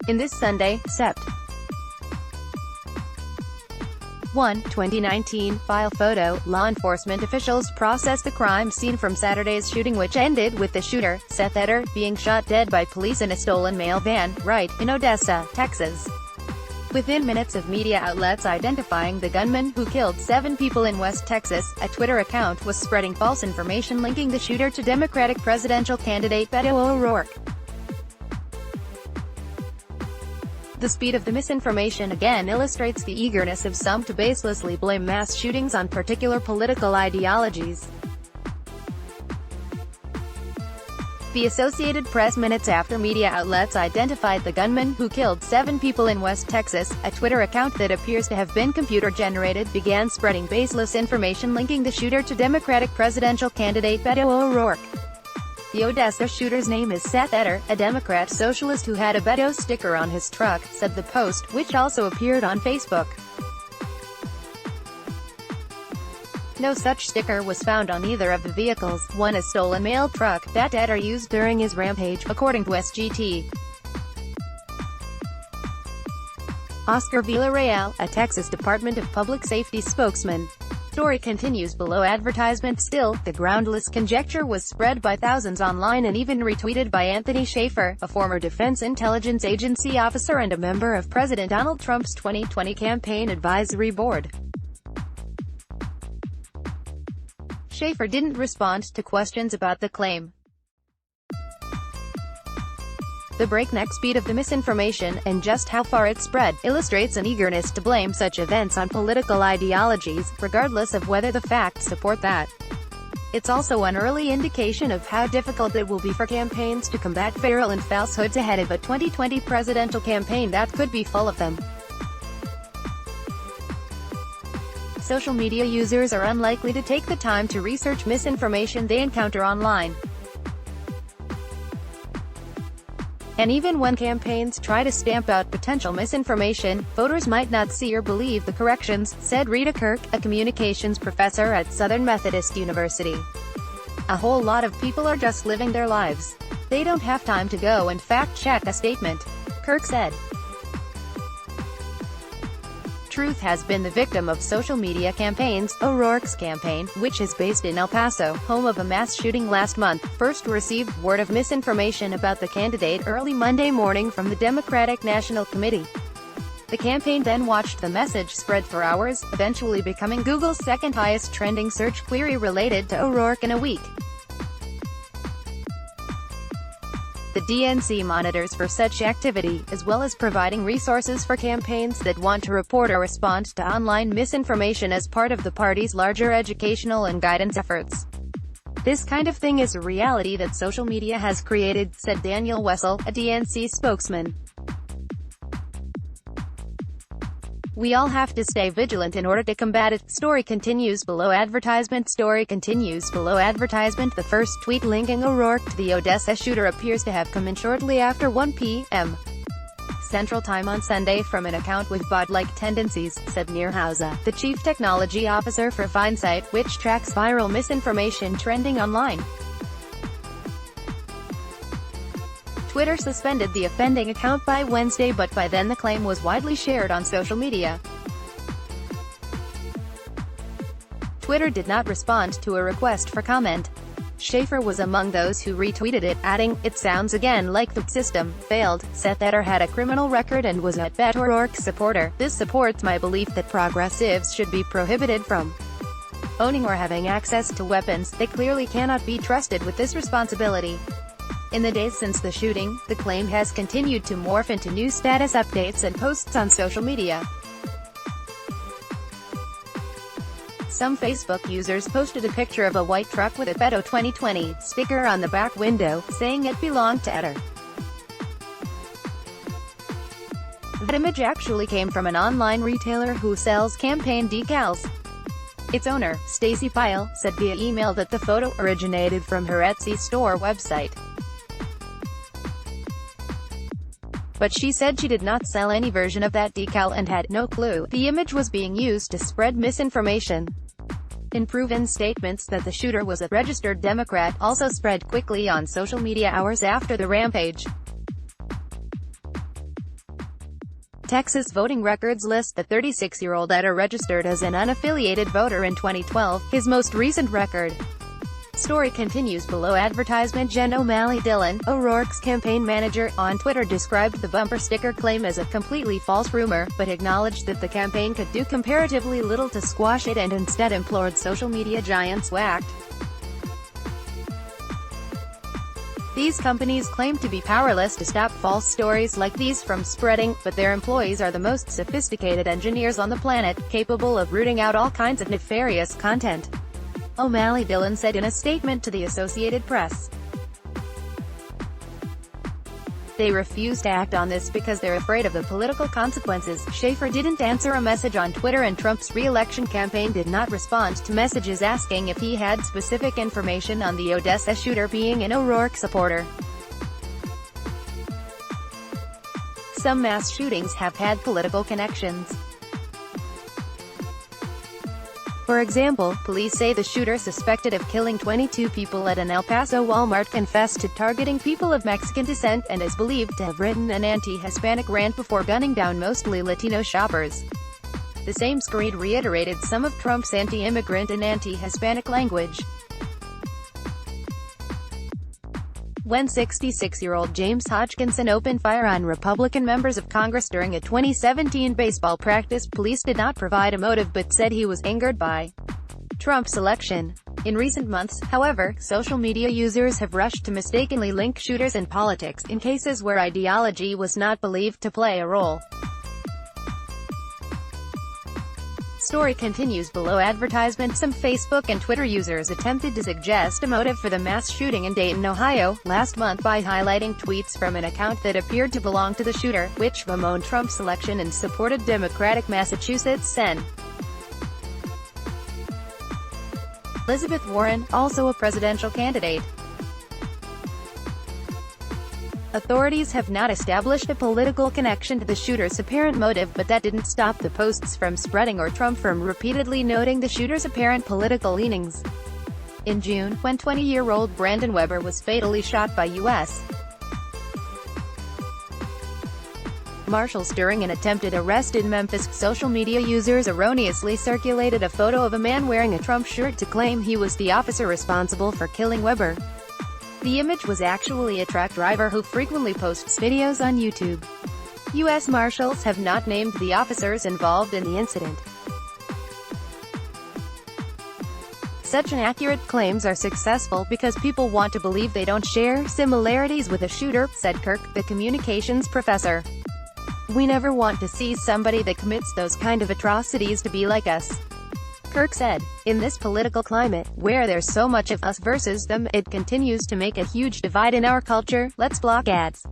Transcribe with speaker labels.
Speaker 1: In this Sunday, Sept. 1, 2019, file photo, law enforcement officials process the crime scene from Saturday's shooting which ended with the shooter, Seth Eder, being shot dead by police in a stolen mail van, right, in Odessa, Texas. Within minutes of media outlets identifying the gunman who killed 7 people in West Texas, a Twitter account was spreading false information linking the shooter to Democratic presidential candidate Beto O'Rourke. The speed of the misinformation again illustrates the eagerness of some to baselessly blame mass shootings on particular political ideologies. The Associated Press minutes after media outlets identified the gunman who killed 7 people in West Texas, a Twitter account that appears to have been computer-generated began spreading baseless information linking the shooter to Democratic presidential candidate Beto O'Rourke. The Odessa shooter's name is Seth Eder, a Democrat socialist who had a Beto sticker on his truck, said the Post, which also appeared on Facebook. No such sticker was found on either of the vehicles, one a stolen mail truck, that Eder used during his rampage, according to SGT. Oscar Villarreal, a Texas Department of Public Safety spokesman. Story continues below advertisement. Still, the groundless conjecture was spread by thousands online and even retweeted by Anthony Schaefer, a former Defense Intelligence Agency officer and a member of President Donald Trump's 2020 campaign advisory board. Schaefer didn't respond to questions about the claim. The breakneck speed of the misinformation, and just how far it spread, illustrates an eagerness to blame such events on political ideologies, regardless of whether the facts support that. It's also an early indication of how difficult it will be for campaigns to combat virulent falsehoods ahead of a 2020 presidential campaign that could be full of them. Social media users are unlikely to take the time to research misinformation they encounter online. And even when campaigns try to stamp out potential misinformation, voters might not see or believe the corrections, said Rita Kirk, a communications professor at Southern Methodist University. A whole lot of people are just living their lives. They don't have time to go and fact-check a statement, Kirk said. Truth has been the victim of social media campaigns. O'Rourke's campaign, which is based in El Paso, home of a mass shooting last month, first received word of misinformation about the candidate early Monday morning from the Democratic National Committee. The campaign then watched the message spread for hours, eventually becoming Google's second highest trending search query related to O'Rourke in a week. The DNC monitors for such activity, as well as providing resources for campaigns that want to report or respond to online misinformation as part of the party's larger educational and guidance efforts. This kind of thing is a reality that social media has created, said Daniel Wessel, a DNC spokesman. We all have to stay vigilant in order to combat it. Story continues below advertisement. Story continues below advertisement. The first tweet linking O'Rourke to the Odessa shooter appears to have come in shortly after 1 p.m. Central Time on Sunday from an account with bot-like tendencies, said Nir Hauza, the chief technology officer for FindSight, which tracks viral misinformation trending online. Twitter suspended the offending account by Wednesday, but by then the claim was widely shared on social media. Twitter did not respond to a request for comment. Schaefer was among those who retweeted it, adding, "It sounds again like the system failed. Seth Eder had a criminal record and was a Beto O'Rourke supporter. This supports my belief that progressives should be prohibited from owning or having access to weapons. They clearly cannot be trusted with this responsibility." In the days since the shooting, the claim has continued to morph into new status updates and posts on social media. Some Facebook users posted a picture of a white truck with a Beto 2020 sticker on the back window, saying it belonged to Eder. That image actually came from an online retailer who sells campaign decals. Its owner, Stacy Pyle, said via email that the photo originated from her Etsy store website. But she said she did not sell any version of that decal and had no clue the image was being used to spread misinformation. Unproven statements that the shooter was a registered Democrat also spread quickly on social media hours after the rampage. Texas voting records list the 36-year-old Eder registered as an unaffiliated voter in 2012, his most recent record. Story continues below. Advertisement. Jen O'Malley Dillon, O'Rourke's campaign manager, on Twitter described the bumper sticker claim as a completely false rumor, but acknowledged that the campaign could do comparatively little to squash it and instead implored social media giants to act. These companies claim to be powerless to stop false stories like these from spreading, but their employees are the most sophisticated engineers on the planet, capable of rooting out all kinds of nefarious content. O'Malley Dillon said in a statement to the Associated Press. They refuse to act on this because they're afraid of the political consequences. Schaefer didn't answer a message on Twitter, and Trump's re-election campaign did not respond to messages asking if he had specific information on the Odessa shooter being an O'Rourke supporter. Some mass shootings have had political connections. For example, police say the shooter suspected of killing 22 people at an El Paso Walmart confessed to targeting people of Mexican descent and is believed to have written an anti-Hispanic rant before gunning down mostly Latino shoppers. The same screed reiterated some of Trump's anti-immigrant and anti-Hispanic language. When 66-year-old James Hodgkinson opened fire on Republican members of Congress during a 2017 baseball practice, police did not provide a motive but said he was angered by Trump's election. In recent months, however, social media users have rushed to mistakenly link shooters and politics, in cases where ideology was not believed to play a role. Story continues below. Advertisement. Some Facebook and Twitter users attempted to suggest a motive for the mass shooting in Dayton, Ohio, last month by highlighting tweets from an account that appeared to belong to the shooter, which bemoaned Trump's election and supported Democratic Massachusetts Sen. Elizabeth Warren, also a presidential candidate. Authorities have not established a political connection to the shooter's apparent motive, but that didn't stop the posts from spreading or Trump from repeatedly noting the shooter's apparent political leanings. In June, when 20-year-old Brandon Weber was fatally shot by U.S. Marshals during an attempted arrest in Memphis, social media users erroneously circulated a photo of a man wearing a Trump shirt to claim he was the officer responsible for killing Weber. The image was actually a truck driver who frequently posts videos on YouTube. U.S. Marshals have not named the officers involved in the incident. Such inaccurate claims are successful because people want to believe they don't share similarities with a shooter, said Kirk, the communications professor. We never want to see somebody that commits those kind of atrocities to be like us. Kirk said, in this political climate, where there's so much of us versus them, it continues to make a huge divide in our culture. Let's block ads.